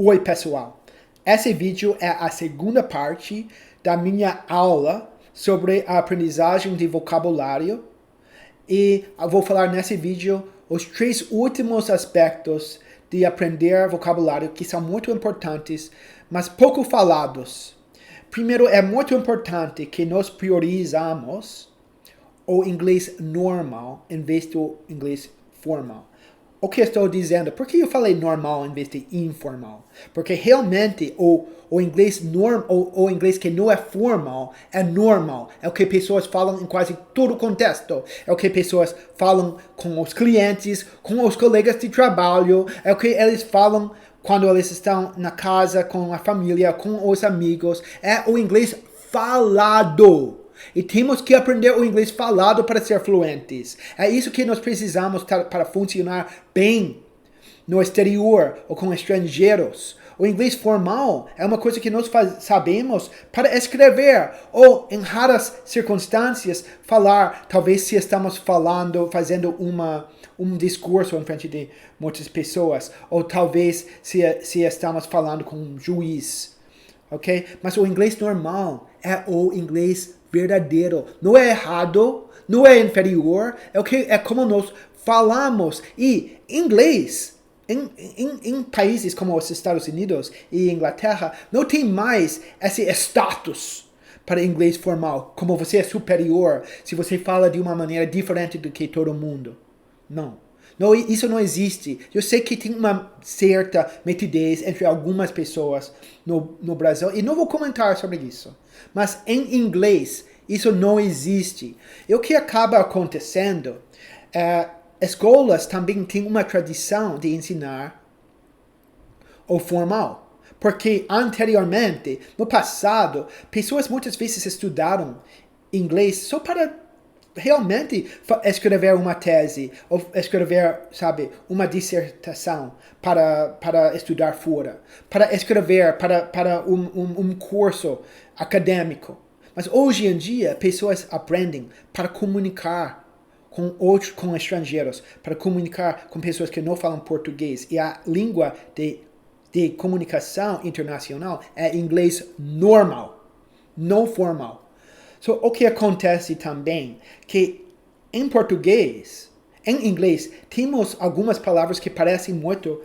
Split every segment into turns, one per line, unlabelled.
Oi pessoal, esse vídeo é a segunda parte da minha aula sobre a aprendizagem de vocabulário e eu vou falar nesse vídeo os 3 últimos aspectos de aprender vocabulário que são muito importantes, mas pouco falados. Primeiro, é muito importante que nós priorizamos o inglês normal em vez do inglês formal. O que estou dizendo? Por que eu falei normal em vez de informal? Porque realmente o inglês o inglês que não é formal é normal. É o que pessoas falam em quase todo contexto. É o que pessoas falam com os clientes, com os colegas de trabalho. É o que eles falam quando eles estão na casa, com a família, com os amigos. É o inglês falado. E temos que aprender o inglês falado para ser fluentes. É isso que nós precisamos para funcionar bem no exterior ou com estrangeiros. O inglês formal é uma coisa que nós sabemos para escrever ou, em raras circunstâncias, falar. Talvez se estamos fazendo um discurso em frente de muitas pessoas. Ou talvez se estamos falando com um juiz. Ok? Mas o inglês normal é o inglês verdadeiro. Não é errado, não é inferior, é como nós falamos. E inglês, em países como os Estados Unidos e Inglaterra, não tem mais esse status para inglês formal, como você é superior se você fala de uma maneira diferente do que todo mundo. Não, isso não existe. Eu sei que tem uma certa metidez entre algumas pessoas no Brasil, e não vou comentar sobre isso. Mas em inglês, isso não existe. E o que acaba acontecendo, escolas também têm uma tradição de ensinar o formal. Porque anteriormente, no passado, pessoas muitas vezes estudaram inglês só para realmente escrever uma tese, ou escrever, uma dissertação para estudar fora, para escrever para um curso acadêmico. Mas hoje em dia, pessoas aprendem para comunicar com estrangeiros, para comunicar com pessoas que não falam português. E a língua de comunicação internacional é inglês normal, não formal. So, o que acontece também que em português, em inglês, temos algumas palavras que parecem muito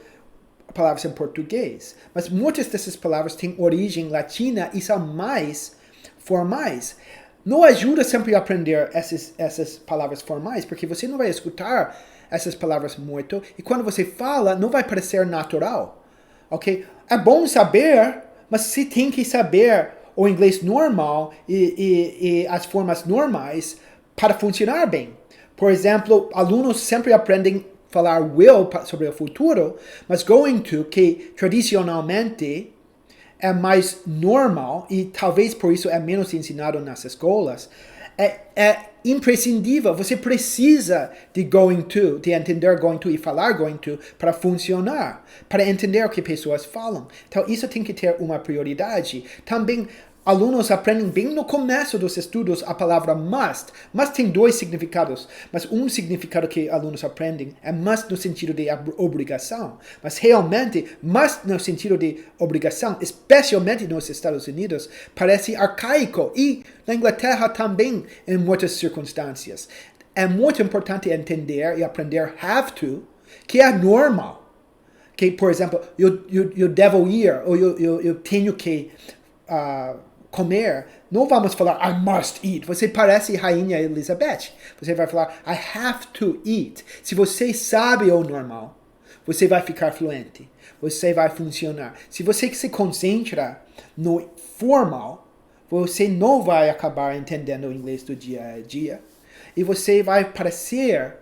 palavras em português, mas muitas dessas palavras têm origem latina e são mais formais. Não ajuda sempre a aprender essas palavras formais, porque você não vai escutar essas palavras muito, e quando você fala, não vai parecer natural. Ok? É bom saber, mas você tem que saber o inglês normal e as formas normais para funcionar bem. Por exemplo, alunos sempre aprendem a falar will sobre o futuro, mas going to, que tradicionalmente é mais normal e talvez por isso é menos ensinado nas escolas, é imprescindível. Você precisa de going to, de entender going to e falar going to para funcionar, para entender o que pessoas falam. Então isso tem que ter uma prioridade. Também alunos aprendem bem no começo dos estudos a palavra must. Must tem 2 significados, mas um significado que alunos aprendem é must no sentido de obrigação. Mas realmente, must no sentido de obrigação, especialmente nos Estados Unidos, parece arcaico. E na Inglaterra também, em muitas circunstâncias. É muito importante entender e aprender have to, que é normal. Que, por exemplo, eu devo ir, ou eu tenho que comer, não vamos falar I must eat. Você parece Rainha Elizabeth. Você vai falar I have to eat. Se você sabe o normal, você vai ficar fluente. Você vai funcionar. Se você se concentra no formal, você não vai acabar entendendo o inglês do dia a dia. E você vai parecer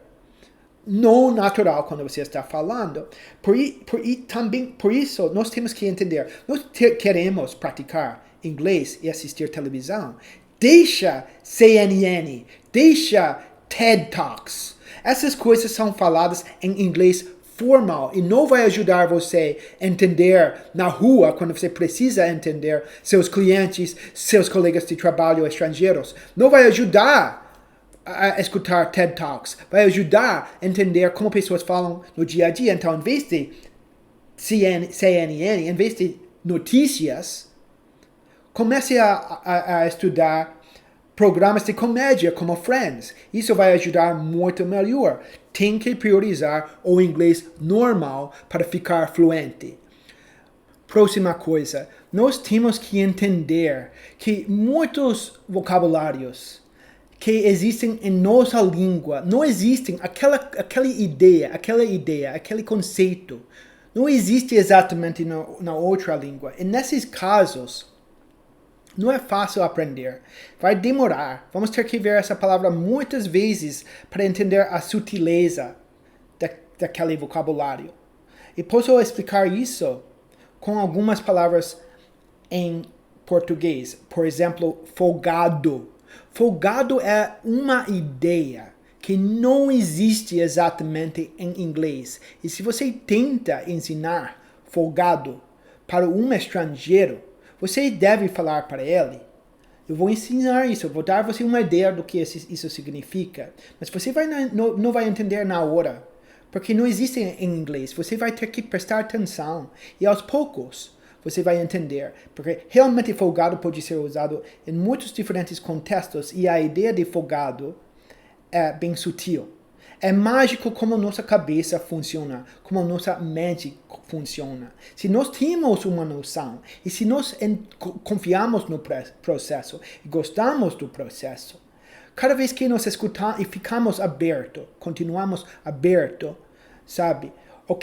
não natural quando você está falando. Por isso, nós temos que entender. Nós queremos praticar inglês e assistir televisão. Deixa CNN, deixa TED Talks. Essas coisas são faladas em inglês formal e não vai ajudar você a entender na rua quando você precisa entender seus clientes, seus colegas de trabalho estrangeiros. Não vai ajudar a escutar TED Talks. Vai ajudar a entender como pessoas falam no dia a dia. Então, em vez de CNN, em vez de notícias, comece a estudar programas de comédia como Friends. Isso vai ajudar muito melhor. Tem que priorizar o inglês normal para ficar fluente. Próxima coisa, nós temos que entender que muitos vocabulários que existem em nossa língua não existem, aquela ideia, aquele conceito, não existe exatamente na outra língua. E nesses casos, não é fácil aprender. Vai demorar. Vamos ter que ver essa palavra muitas vezes para entender a sutileza daquele vocabulário. E posso explicar isso com algumas palavras em português. Por exemplo, folgado. Folgado é uma ideia que não existe exatamente em inglês. E se você tenta ensinar folgado para um estrangeiro, você deve falar para ele: eu vou ensinar isso, eu vou dar você uma ideia do que isso significa. Mas você não vai entender na hora, porque não existe em inglês. Você vai ter que prestar atenção e aos poucos você vai entender. Porque realmente folgado pode ser usado em muitos diferentes contextos e a ideia de folgado é bem sutil. É mágico como nossa cabeça funciona, como nossa mente funciona. Se nós temos uma noção e se nós confiamos no processo e gostamos do processo, cada vez que nós escutamos e ficamos abertos, continuamos abertos, sabe?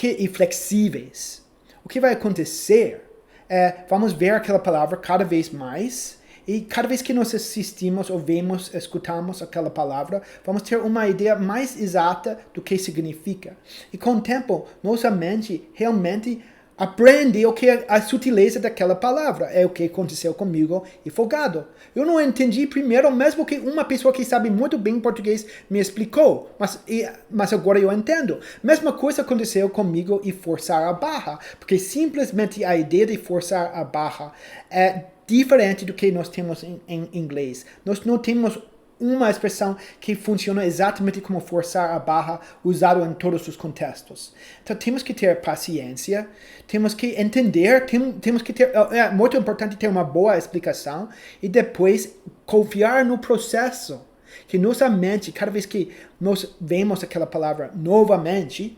E flexíveis. O que vai acontecer é, vamos ver aquela palavra cada vez mais. E cada vez que nós assistimos, ouvimos, escutamos aquela palavra, vamos ter uma ideia mais exata do que significa. E com o tempo, nossa mente realmente aprende o que é a sutileza daquela palavra. É o que aconteceu comigo e folgado. Eu não entendi primeiro, mesmo que uma pessoa que sabe muito bem português me explicou. Mas agora eu entendo. Mesma coisa aconteceu comigo e forçar a barra. Porque simplesmente a ideia de forçar a barra é diferente do que nós temos em inglês. Nós não temos uma expressão que funciona exatamente como forçar a barra usado em todos os contextos. Então temos que ter paciência, temos que entender, temos que ter, é muito importante ter uma boa explicação e depois confiar no processo. Que nossa mente, cada vez que nós vemos aquela palavra novamente,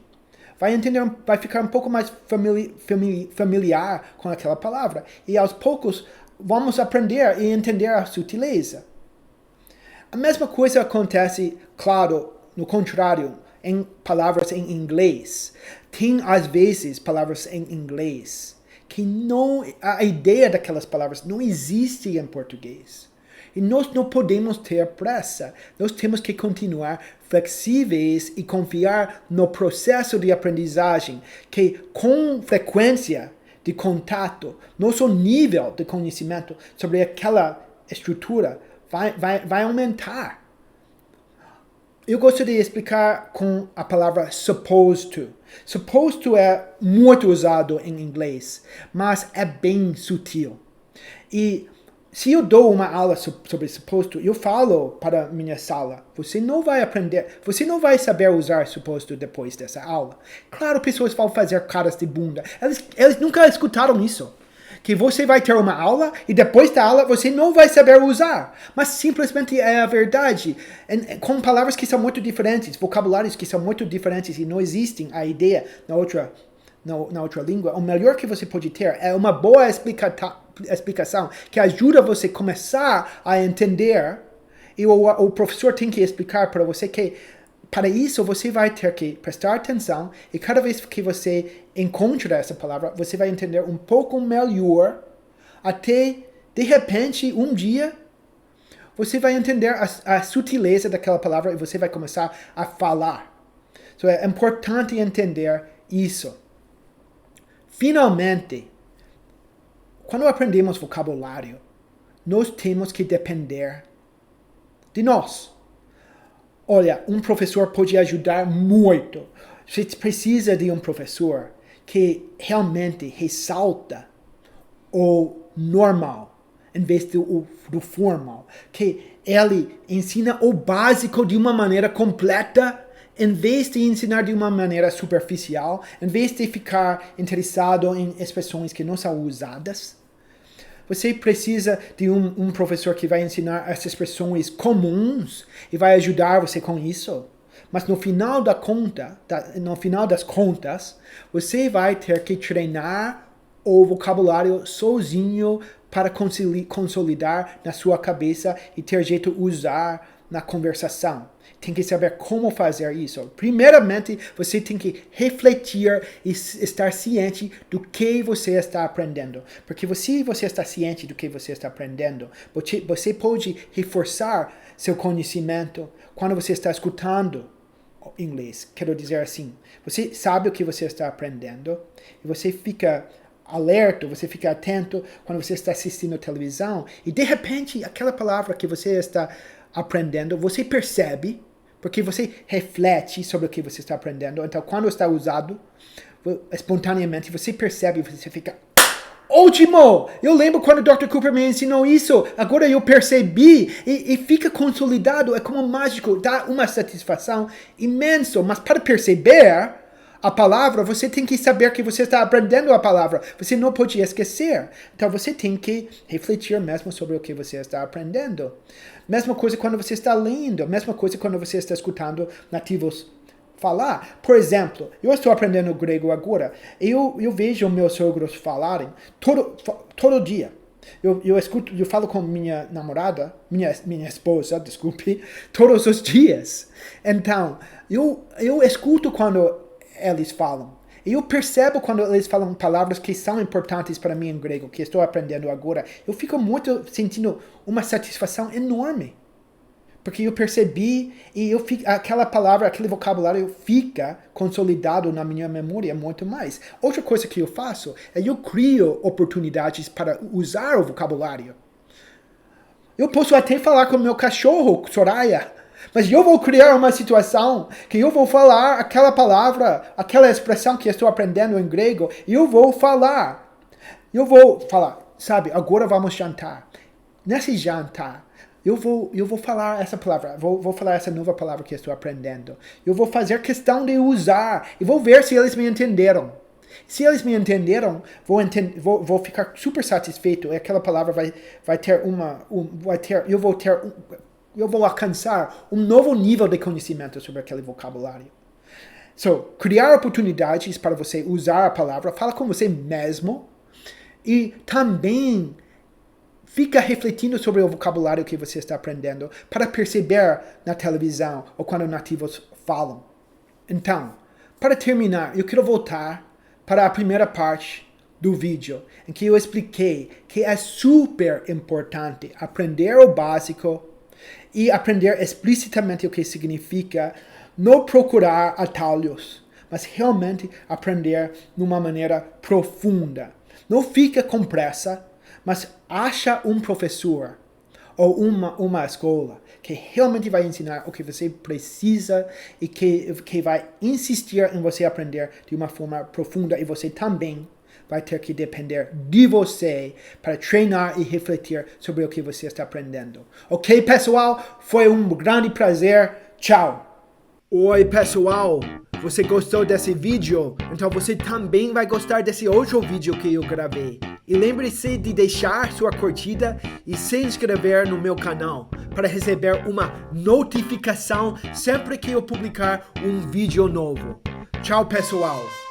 vai ficar um pouco mais familiar com aquela palavra. E aos poucos vamos aprender e entender a sutileza. A mesma coisa acontece, claro, no contrário, em palavras em inglês. Tem, às vezes, palavras em inglês que a ideia daquelas palavras não existe em português. E nós não podemos ter pressa. Nós temos que continuar flexíveis e confiar no processo de aprendizagem, que com frequência de contato, nosso nível de conhecimento sobre aquela estrutura vai aumentar. Eu gostaria de explicar com a palavra supposed to. Supposed to é muito usado em inglês, mas é bem sutil. E se eu dou uma aula sobre supposed to, eu falo para minha sala: você não vai aprender, você não vai saber usar supposed to depois dessa aula. Claro, pessoas vão fazer caras de bunda. Eles nunca escutaram isso. Que você vai ter uma aula e depois da aula você não vai saber usar. Mas simplesmente é a verdade. Com palavras que são muito diferentes, vocabulários que são muito diferentes e não existem a ideia na outra língua, o melhor que você pode ter é uma boa explicação que ajuda você a começar a entender. E o professor tem que explicar para você que para isso você vai ter que prestar atenção e cada vez que você encontra essa palavra, você vai entender um pouco melhor até, de repente, um dia, você vai entender a sutileza daquela palavra e você vai começar a falar. Então é importante entender isso. Finalmente, quando aprendemos vocabulário, nós temos que depender de nós. Olha, um professor pode ajudar muito. Você precisa de um professor que realmente ressalta o normal, em vez do formal. Que ele ensina o básico de uma maneira completa em vez de ensinar de uma maneira superficial, em vez de ficar interessado em expressões que não são usadas, você precisa de um professor que vai ensinar essas expressões comuns e vai ajudar você com isso. Mas no final das contas, você vai ter que treinar o vocabulário sozinho para consolidar na sua cabeça e ter jeito de usar na conversação. Tem que saber como fazer isso. Primeiramente, você tem que refletir e estar ciente do que você está aprendendo. Porque se você está ciente do que você está aprendendo, você pode reforçar seu conhecimento quando você está escutando inglês. Quero dizer assim, você sabe o que você está aprendendo e você fica alerta, você fica atento quando você está assistindo televisão e de repente aquela palavra que você está aprendendo, você percebe, porque você reflete sobre o que você está aprendendo. Então, quando está usado, espontaneamente, você percebe, você fica... Ótimo! Eu lembro quando o Dr. Cooper me ensinou isso, agora eu percebi e fica consolidado, é como mágico, dá uma satisfação imensa, mas para perceber a palavra, você tem que saber que você está aprendendo a palavra, você não pode esquecer, então você tem que refletir mesmo sobre o que você está aprendendo. Mesma coisa quando você está lendo, mesma coisa quando você está escutando nativos falar. Por exemplo, eu estou aprendendo grego agora. Eu vejo meus sogros falarem todo dia. Eu falo com minha namorada, minha esposa, desculpe, todos os dias. Então, eu escuto quando eles falam. Eu percebo quando eles falam palavras que são importantes para mim em grego, que estou aprendendo agora. Eu fico sentindo uma satisfação enorme. Porque eu percebi e aquela palavra, aquele vocabulário fica consolidado na minha memória muito mais. Outra coisa que eu faço é eu crio oportunidades para usar o vocabulário. Eu posso até falar com o meu cachorro, Soraya, mas eu vou criar uma situação que eu vou falar aquela palavra, aquela expressão que estou aprendendo em grego, e eu vou falar, sabe, agora vamos jantar. Nesse jantar, eu vou falar essa palavra, vou falar essa nova palavra que estou aprendendo. Eu vou fazer questão de usar e vou ver se eles me entenderam. Se eles me entenderam, vou ficar super satisfeito. E aquela palavra vai ter eu vou alcançar um novo nível de conhecimento sobre aquele vocabulário. Criar oportunidades para você usar a palavra, fala com você mesmo e também fica refletindo sobre o vocabulário que você está aprendendo para perceber na televisão ou quando nativos falam. Então, para terminar, eu quero voltar para a primeira parte do vídeo, em que eu expliquei que é super importante aprender o básico e aprender explicitamente o que significa, não procurar atalhos, mas realmente aprender de uma maneira profunda. Não fica com pressa, mas acha um professor ou uma escola que realmente vai ensinar o que você precisa e que vai insistir em você aprender de uma forma profunda, e você também vai ter que depender de você para treinar e refletir sobre o que você está aprendendo. Ok, pessoal? Foi um grande prazer. Tchau! Oi, pessoal! Você gostou desse vídeo? Então você também vai gostar desse outro vídeo que eu gravei. E lembre-se de deixar sua curtida e se inscrever no meu canal para receber uma notificação sempre que eu publicar um vídeo novo. Tchau, pessoal!